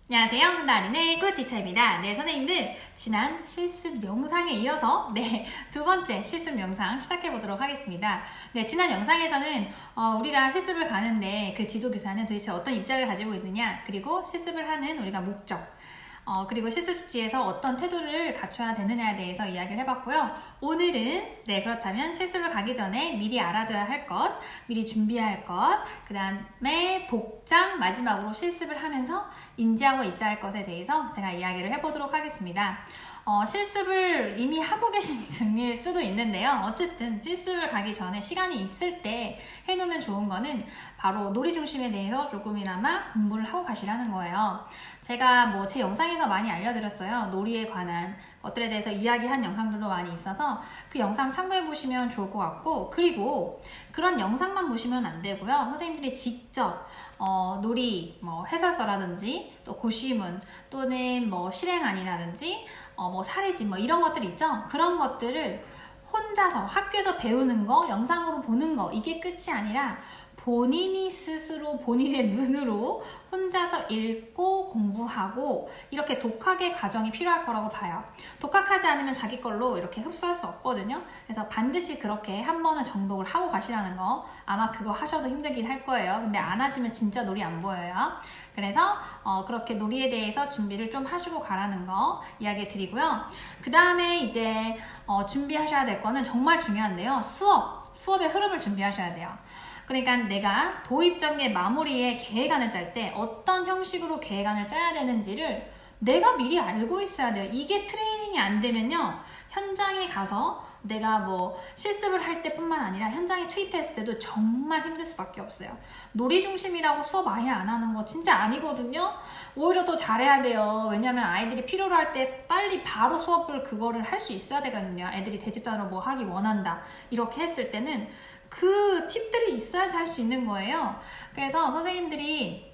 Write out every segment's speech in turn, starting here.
안녕하세요. 나린의 굿티처입니다. 네, 선생님들 지난 실습 영상에 이어서 두 번째 실습 영상 시작해 보도록 하겠습니다. 네, 지난 영상에서는 우리가 실습을 가는데 그 지도교사는 도대체 어떤 입장을 가지고 있느냐, 그리고 실습을 하는 우리가 목적, 그리고 실습지에서 어떤 태도를 갖춰야 되느냐에 대해서 이야기를 해봤고요. 오늘은 그렇다면 실습을 가기 전에 미리 알아둬야 할 것, 미리 준비해야 할 것, 그 다음에 복장, 마지막으로 실습을 하면서 인지하고 있어야 할 것에 대해서 제가 이야기를 해보도록 하겠습니다. 실습을 이미 하고 계신 중일 수도 있는데요. 어쨌든 실습을 가기 전에 시간이 있을 때 해놓으면 좋은 거는 바로 놀이 중심에 대해서 조금이나마 공부를 하고 가시라는 거예요. 제가 제 영상에서 많이 알려드렸어요. 놀이에 관한 것들에 대해서 이야기한 영상들도 많이 있어서 그 영상 참고해 보시면 좋을 것 같고, 그리고 그런 영상만 보시면 안 되고요. 선생님들이 직접 놀이 해설서라든지 또 고시문 또는 실행안이라든지 사례집 이런 것들 있죠. 그런 것들을 혼자서 학교에서 배우는 거, 영상으로 보는 거, 이게 끝이 아니라 본인이 스스로 본인의 눈으로 혼자서 읽고 공부하고 이렇게 독학의 과정이 필요할 거라고 봐요. 독학하지 않으면 자기 걸로 이렇게 흡수할 수 없거든요. 그래서 반드시 그렇게 한 번은 정독을 하고 가시라는 거. 아마 그거 하셔도 힘들긴 할 거예요. 근데 안 하시면 진짜 놀이 안 보여요. 그래서 그렇게 놀이에 대해서 준비를 좀 하시고 가라는 거 이야기 드리고요. 그 다음에 이제 준비하셔야 될 거는 정말 중요한데요. 수업의 흐름을 준비하셔야 돼요. 그러니까 내가 도입 전개 마무리에 계획안을 짤 때 어떤 형식으로 계획안을 짜야 되는지를 내가 미리 알고 있어야 돼요. 이게 트레이닝이 안 되면요, 현장에 가서 내가 실습을 할 때뿐만 아니라 현장에 투입했을 때도 정말 힘들 수밖에 없어요. 놀이 중심이라고 수업 아예 안 하는 거 진짜 아니거든요. 오히려 더 잘해야 돼요. 왜냐면 아이들이 필요로 할 때 빨리 바로 수업을 그거를 할 수 있어야 되거든요. 애들이 대집단으로 하기 원한다 이렇게 했을 때는 그 팁들이 있어야지 할 수 있는 거예요. 그래서 선생님들이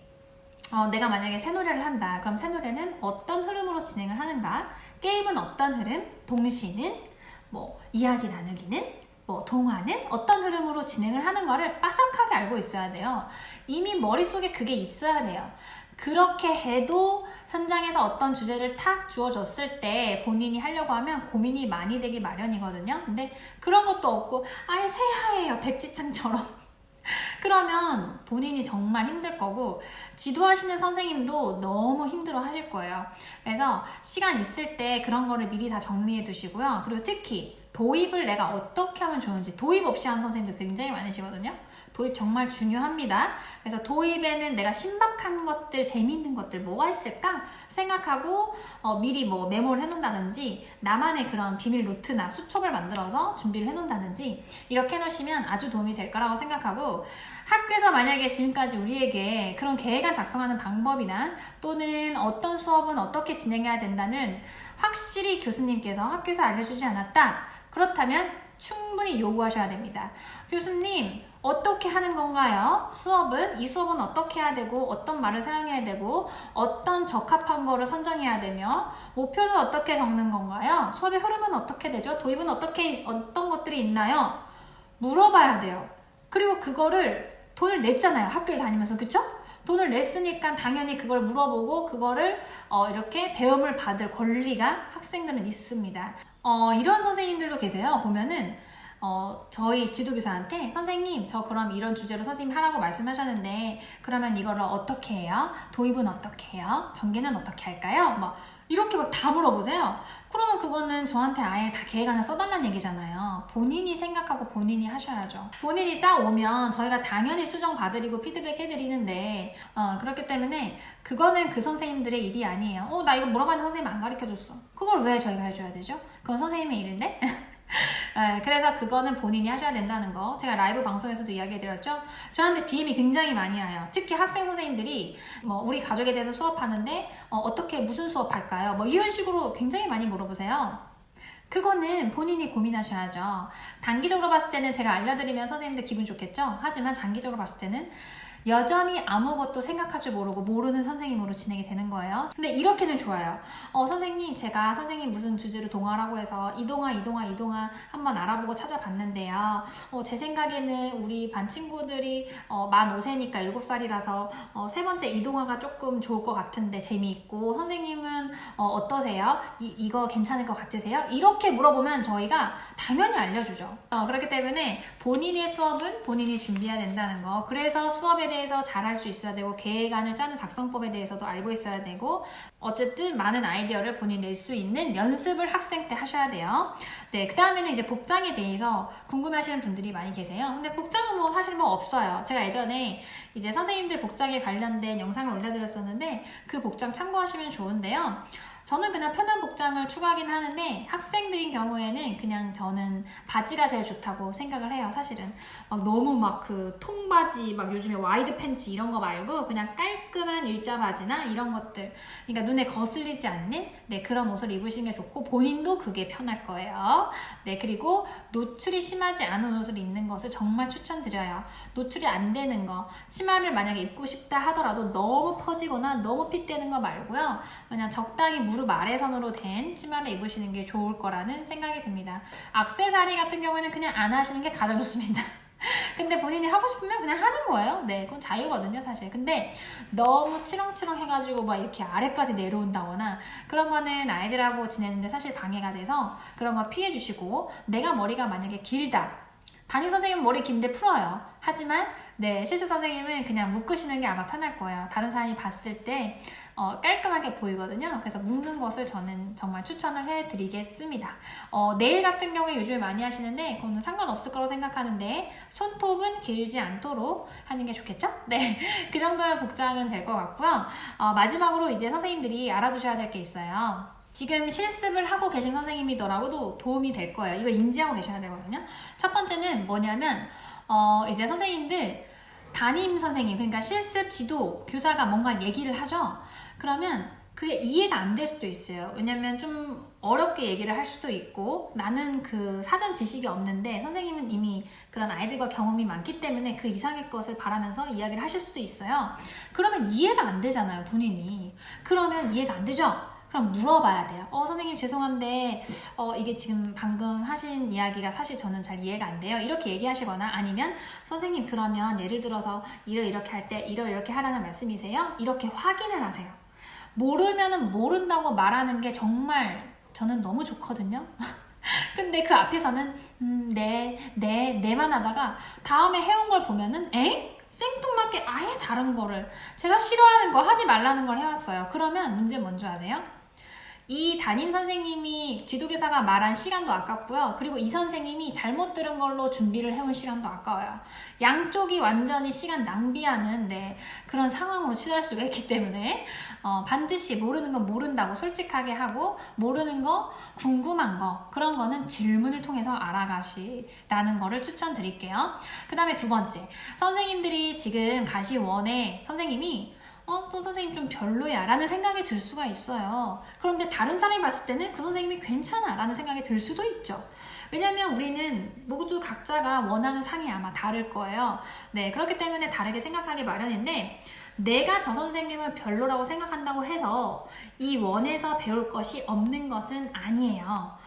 내가 만약에 새 노래를 한다. 그럼 새 노래는 어떤 흐름으로 진행을 하는가? 게임은 어떤 흐름? 동시는 이야기 나누기는? 동화는 어떤 흐름으로 진행을 하는 거를 빠삭하게 알고 있어야 돼요. 이미 머릿속에 그게 있어야 돼요. 그렇게 해도 현장에서 어떤 주제를 탁 주어졌을 때 본인이 하려고 하면 고민이 많이 되기 마련이거든요. 근데 그런 것도 없고 아예 새하예요, 백지창처럼. 그러면 본인이 정말 힘들 거고 지도하시는 선생님도 너무 힘들어 하실 거예요. 그래서 시간 있을 때 그런 거를 미리 다 정리해 두시고요. 그리고 특히 도입을 내가 어떻게 하면 좋은지, 도입 없이 하는 선생님도 굉장히 많으시거든요. 도입 정말 중요합니다. 그래서 도입에는 내가 신박한 것들, 재미있는 것들 뭐가 있을까 생각하고 미리 메모를 해놓는다든지 나만의 그런 비밀 노트나 수첩을 만들어서 준비를 해놓는다든지 이렇게 해놓으시면 아주 도움이 될 거라고 생각하고, 학교에서 만약에 지금까지 우리에게 그런 계획안 작성하는 방법이나 또는 어떤 수업은 어떻게 진행해야 된다는 확실히 교수님께서 학교에서 알려주지 않았다. 그렇다면 충분히 요구하셔야 됩니다. 교수님, 어떻게 하는 건가요? 이 수업은 어떻게 해야 되고 어떤 말을 사용해야 되고 어떤 적합한 거를 선정해야 되며 목표는 어떻게 적는 건가요? 수업의 흐름은 어떻게 되죠? 도입은 어떤 것들이 있나요? 물어봐야 돼요. 그리고 그거를 돈을 냈잖아요. 학교를 다니면서, 그쵸? 돈을 냈으니까 당연히 그걸 물어보고 그거를 이렇게 배움을 받을 권리가 학생들은 있습니다. 이런 선생님들도 계세요. 보면은 저희 지도교사한테 선생님, 저 그럼 이런 주제로 선생님 하라고 말씀하셨는데 그러면 이거를 어떻게 해요? 도입은 어떻게 해요? 전개는 어떻게 할까요? 이렇게 다 물어보세요. 그러면 그거는 저한테 아예 다 계획안을 써달라는 얘기잖아요. 본인이 생각하고 본인이 하셔야죠. 본인이 짜오면 저희가 당연히 수정 봐드리고 피드백 해드리는데 그렇기 때문에 그거는 그 선생님들의 일이 아니에요. 나 이거 물어봤는데 선생님 안 가르쳐줬어. 그걸 왜 저희가 해줘야 되죠? 그건 선생님의 일인데? 그래서 그거는 본인이 하셔야 된다는 거 제가 라이브 방송에서도 이야기해드렸죠. 저한테 DM이 굉장히 많이 와요. 특히 학생 선생님들이 우리 가족에 대해서 수업하는데 어떻게 무슨 수업할까요? 이런 식으로 굉장히 많이 물어보세요. 그거는 본인이 고민하셔야죠. 단기적으로 봤을 때는 제가 알려드리면 선생님들 기분 좋겠죠. 하지만 장기적으로 봤을 때는 여전히 아무것도 생각할 줄 모르고 모르는 선생님으로 진행이 되는 거예요. 근데 이렇게는 좋아요. 선생님, 제가 선생님 무슨 주제로 동화라고 해서 이 동화 한번 알아보고 찾아봤는데요. 제 생각에는 우리 반 친구들이 만 5세니까 7살이라서 세 번째 이 동화가 조금 좋을 것 같은데 재미있고, 선생님은 어떠세요? 이거 괜찮을 것 같으세요? 이렇게 물어보면 저희가 당연히 알려주죠. 그렇기 때문에 본인의 수업은 본인이 준비해야 된다는 거. 그래서 수업에 대해서 잘할 수 있어야 되고, 계획안을 짜는 작성법에 대해서도 알고 있어야 되고, 어쨌든 많은 아이디어를 본인이 낼 수 있는 연습을 학생 때 하셔야 돼요. 네, 그 다음에는 이제 복장에 대해서 궁금해하시는 분들이 많이 계세요. 근데 복장은 뭐 사실 뭐 없어요. 제가 예전에 이제 선생님들 복장에 관련된 영상을 올려드렸었는데 그 복장 참고하시면 좋은데요. 저는 그냥 편한 복장을 추구하긴 하는데, 학생들인 경우에는 그냥 저는 바지가 제일 좋다고 생각을 해요. 사실은 막 너무 막 그 통바지, 막 요즘에 와이드 팬츠 이런 거 말고 그냥 깔끔한 일자 바지나 이런 것들, 그러니까 눈에 거슬리지 않는 그런 옷을 입으시는 게 좋고, 본인도 그게 편할 거예요. 네, 그리고 노출이 심하지 않은 옷을 입는 것을 정말 추천드려요. 노출이 안 되는 거, 치마를 만약에 입고 싶다 하더라도 너무 퍼지거나 너무 핏대는 거 말고요, 그냥 적당히 무릎 아래선으로 된 치마를 입으시는 게 좋을 거라는 생각이 듭니다. 액세서리 같은 경우에는 그냥 안 하시는 게 가장 좋습니다. 근데 본인이 하고 싶으면 그냥 하는 거예요. 네, 그건 자유거든요, 사실. 근데 너무 치렁치렁 해가지고 막 이렇게 아래까지 내려온다거나 그런 거는 아이들하고 지내는데 사실 방해가 돼서 그런 거 피해 주시고, 내가 머리가 만약에 길다, 담임 선생님은 머리 긴데 풀어요. 하지만 실습 선생님은 그냥 묶으시는 게 아마 편할 거예요. 다른 사람이 봤을 때 깔끔하게 보이거든요. 그래서 묶는 것을 저는 정말 추천을 해드리겠습니다. 네일 같은 경우에 요즘에 많이 하시는데 그거는 상관없을 거라고 생각하는데, 손톱은 길지 않도록 하는 게 좋겠죠? 네, 그 정도의 복장은 될 것 같고요. 마지막으로 이제 선생님들이 알아두셔야 될 게 있어요. 지금 실습을 하고 계신 선생님이더라도 도움이 될 거예요. 이거 인지하고 계셔야 되거든요. 첫 번째는 뭐냐면 이제 선생님들, 담임 선생님, 그러니까 실습 지도 교사가 뭔가 얘기를 하죠. 그러면 그게 이해가 안 될 수도 있어요. 왜냐면 좀 어렵게 얘기를 할 수도 있고, 나는 그 사전 지식이 없는데 선생님은 이미 그런 아이들과 경험이 많기 때문에 그 이상의 것을 바라면서 이야기를 하실 수도 있어요. 그러면 이해가 안 되잖아요, 본인이. 그러면 이해가 안 되죠? 그럼 물어봐야 돼요. 선생님 죄송한데 이게 지금 방금 하신 이야기가 사실 저는 잘 이해가 안 돼요. 이렇게 얘기하시거나, 아니면 선생님 그러면 예를 들어서 이렇게 할 때 이렇게 하라는 말씀이세요? 이렇게 확인을 하세요. 모르면은 모른다고 말하는 게 정말 저는 너무 좋거든요. 근데 그 앞에서는 네만 하다가 다음에 해온 걸 보면은 생뚱맞게 아예 다른 거를, 제가 싫어하는 거, 하지 말라는 걸 해왔어요. 그러면 문제 뭔지 아세요? 이 담임 선생님이, 지도교사가 말한 시간도 아깝고요. 그리고 이 선생님이 잘못 들은 걸로 준비를 해온 시간도 아까워요. 양쪽이 완전히 시간 낭비하는 그런 상황으로 치달을 수가 있기 때문에 반드시 모르는 건 모른다고 솔직하게 하고, 모르는 거, 궁금한 거, 그런 거는 질문을 통해서 알아가시라는 거를 추천드릴게요. 그 다음에 두 번째, 선생님들이 지금 가시원에 선생님이 또 선생님 좀 별로야 라는 생각이 들 수가 있어요. 그런데 다른 사람이 봤을 때는 그 선생님이 괜찮아 라는 생각이 들 수도 있죠. 왜냐면 우리는 모두 각자가 원하는 상이 아마 다를 거예요. 네, 그렇기 때문에 다르게 생각하기 마련인데, 내가 저 선생님을 별로라고 생각한다고 해서 이 원에서 배울 것이 없는 것은 아니에요.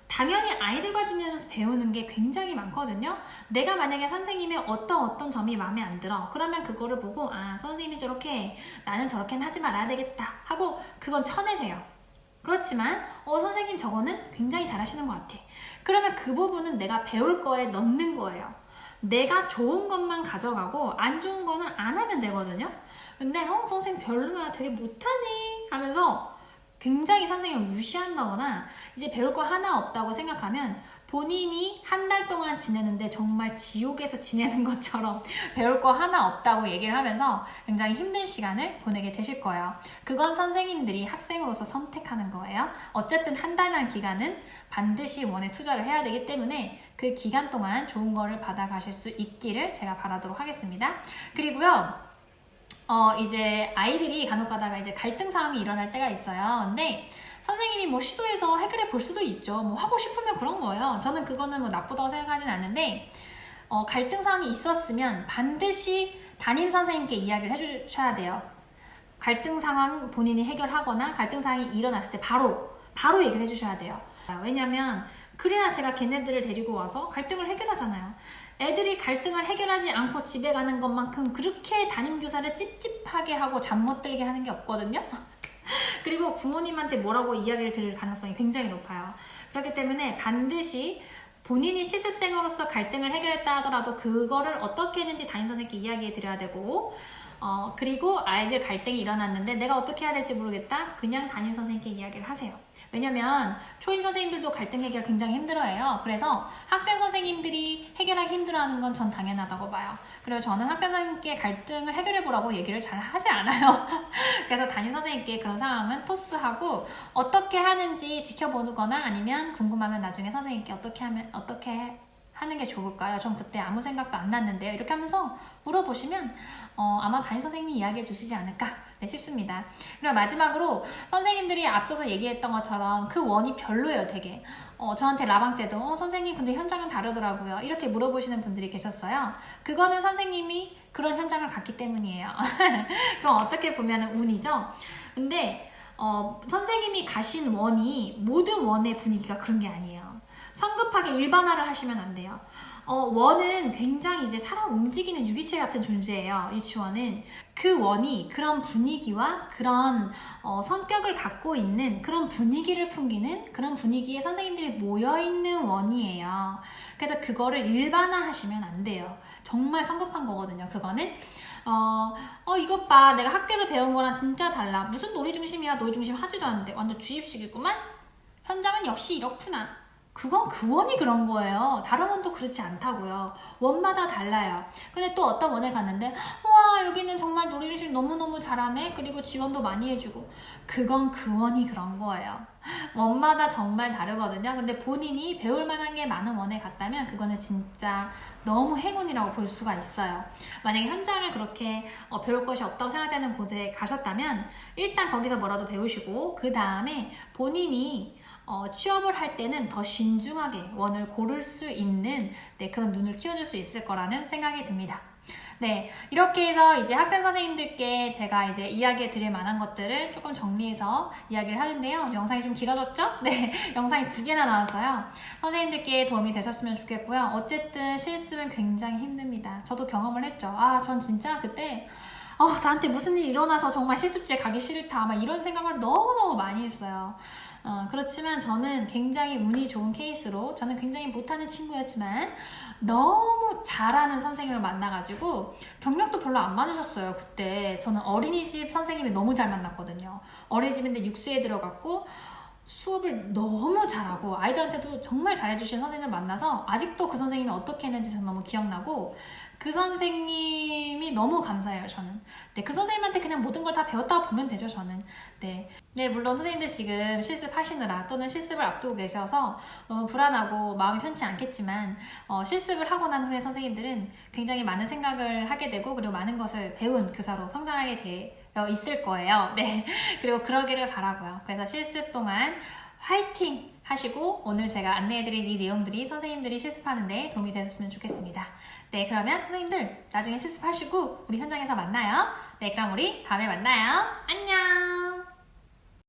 당연히 아이들과 지내면서 배우는 게 굉장히 많거든요. 내가 만약에 선생님의 어떤 점이 마음에 안 들어, 그러면 그거를 보고 선생님이 저렇게, 나는 저렇게는 하지 말아야 되겠다 하고 그건 쳐내세요. 그렇지만 선생님 저거는 굉장히 잘하시는 것 같아. 그러면 그 부분은 내가 배울 거에 넣는 거예요. 내가 좋은 것만 가져가고 안 좋은 거는 안 하면 되거든요. 근데 선생님 별로야, 되게 못하네 하면서 굉장히 선생님을 무시한다거나 이제 배울 거 하나 없다고 생각하면, 본인이 한 달 동안 지내는데 정말 지옥에서 지내는 것처럼 배울 거 하나 없다고 얘기를 하면서 굉장히 힘든 시간을 보내게 되실 거예요. 그건 선생님들이 학생으로서 선택하는 거예요. 어쨌든 한 달이라는 기간은 반드시 원에 투자를 해야 되기 때문에 그 기간 동안 좋은 거를 받아가실 수 있기를 제가 바라도록 하겠습니다. 그리고요, 이제 아이들이 간혹 가다가 이제 갈등 상황이 일어날 때가 있어요. 근데 선생님이 뭐 시도해서 해결해 볼 수도 있죠. 뭐 하고 싶으면 그런 거예요. 저는 그거는 뭐 나쁘다고 생각하진 않는데, 갈등 상황이 있었으면 반드시 담임 선생님께 이야기를 해주셔야 돼요. 갈등 상황 본인이 해결하거나 갈등 상황이 일어났을 때 바로 얘기를 해주셔야 돼요. 왜냐면 그래야 제가 걔네들을 데리고 와서 갈등을 해결하잖아요. 애들이 갈등을 해결하지 않고 집에 가는 것만큼 그렇게 담임교사를 찝찝하게 하고 잠 못 들게 하는 게 없거든요. 그리고 부모님한테 뭐라고 이야기를 들을 가능성이 굉장히 높아요. 그렇기 때문에 반드시 본인이 실습생으로서 갈등을 해결했다 하더라도 그거를 어떻게 했는지 담임선생님께 이야기해 드려야 되고, 그리고 아이들 갈등이 일어났는데 내가 어떻게 해야 될지 모르겠다? 그냥 담임선생님께 이야기를 하세요. 왜냐면 초임 선생님들도 갈등 해결 굉장히 힘들어해요. 그래서 학생 선생님들이 해결하기 힘들어하는 건 전 당연하다고 봐요. 그리고 저는 학생 선생님께 갈등을 해결해 보라고 얘기를 잘 하지 않아요. 그래서 담임 선생님께 그런 상황은 토스하고 어떻게 하는지 지켜보거나 아니면 궁금하면 나중에 선생님께 어떻게 하는 게 좋을까요? 전 그때 아무 생각도 안 났는데요. 이렇게 하면서 물어보시면 아마 담임 선생님이 이야기해 주시지 않을까 싶습니다. 그리고 마지막으로 선생님들이 앞서서 얘기했던 것처럼 그 원이 별로예요, 되게. 저한테 라방 때도 선생님 근데 현장은 다르더라고요. 이렇게 물어보시는 분들이 계셨어요. 그거는 선생님이 그런 현장을 갔기 때문이에요. 그럼 어떻게 보면 운이죠. 근데 선생님이 가신 원이 모든 원의 분위기가 그런 게 아니에요. 성급하게 일반화를 하시면 안 돼요. 원은 굉장히 이제 사람 움직이는 유기체 같은 존재예요. 유치원은. 그 원이 그런 분위기와 그런 성격을 갖고 있는 그런 분위기를 풍기는 그런 분위기에 선생님들이 모여있는 원이에요. 그래서 그거를 일반화 하시면 안 돼요. 정말 성급한 거거든요. 그거는 이것 봐, 내가 학교에서 배운 거랑 진짜 달라. 무슨 놀이 중심이야. 놀이 중심 하지도 않는데 완전 주입식이구만. 현장은 역시 이렇구나. 그건 그 원이 그런 거예요. 다른 원도 그렇지 않다고요. 원마다 달라요. 근데 또 어떤 원에 갔는데 와, 여기는 정말 놀이를 너무너무 잘하네. 그리고 지원도 많이 해주고. 그건 그 원이 그런 거예요. 원마다 정말 다르거든요. 근데 본인이 배울 만한 게 많은 원에 갔다면 그거는 진짜 너무 행운이라고 볼 수가 있어요. 만약에 현장을 그렇게 배울 것이 없다고 생각되는 곳에 가셨다면 일단 거기서 뭐라도 배우시고 그 다음에 본인이 취업을 할 때는 더 신중하게 원을 고를 수 있는 그런 눈을 키워줄 수 있을 거라는 생각이 듭니다. 네, 이렇게 해서 이제 학생 선생님들께 제가 이제 이야기해 드릴 만한 것들을 조금 정리해서 이야기를 하는데요. 영상이 좀 길어졌죠? 네, 영상이 2개나 나왔어요. 선생님들께 도움이 되셨으면 좋겠고요. 어쨌든 실습은 굉장히 힘듭니다. 저도 경험을 했죠. 전 진짜 그때 나한테 무슨 일이 일어나서 정말 실습지에 가기 싫다. 막 이런 생각을 너무너무 많이 했어요. 그렇지만 저는 굉장히 운이 좋은 케이스로 저는 굉장히 못하는 친구였지만 너무 잘하는 선생님을 만나가지고 경력도 별로 안 많으셨어요. 그때 저는 어린이집 선생님이 너무 잘 만났거든요. 어린이집인데 6세에 들어갔고 수업을 너무 잘하고 아이들한테도 정말 잘해주신 선생님을 만나서 아직도 그 선생님이 어떻게 했는지 저는 너무 기억나고 그 선생님이 너무 감사해요. 저는 그 선생님한테 그냥 모든 걸 다 배웠다고 보면 되죠. 저는 네, 물론 선생님들 지금 실습하시느라 또는 실습을 앞두고 계셔서 너무 불안하고 마음이 편치 않겠지만 실습을 하고 난 후에 선생님들은 굉장히 많은 생각을 하게 되고 그리고 많은 것을 배운 교사로 성장하게 되어 있을 거예요. 네, 그리고 그러기를 바라고요. 그래서 실습 동안 화이팅 하시고 오늘 제가 안내해드린 이 내용들이 선생님들이 실습하는데 도움이 되셨으면 좋겠습니다. 네, 그러면 선생님들 나중에 실습하시고 우리 현장에서 만나요. 네, 그럼 우리 다음에 만나요. 안녕!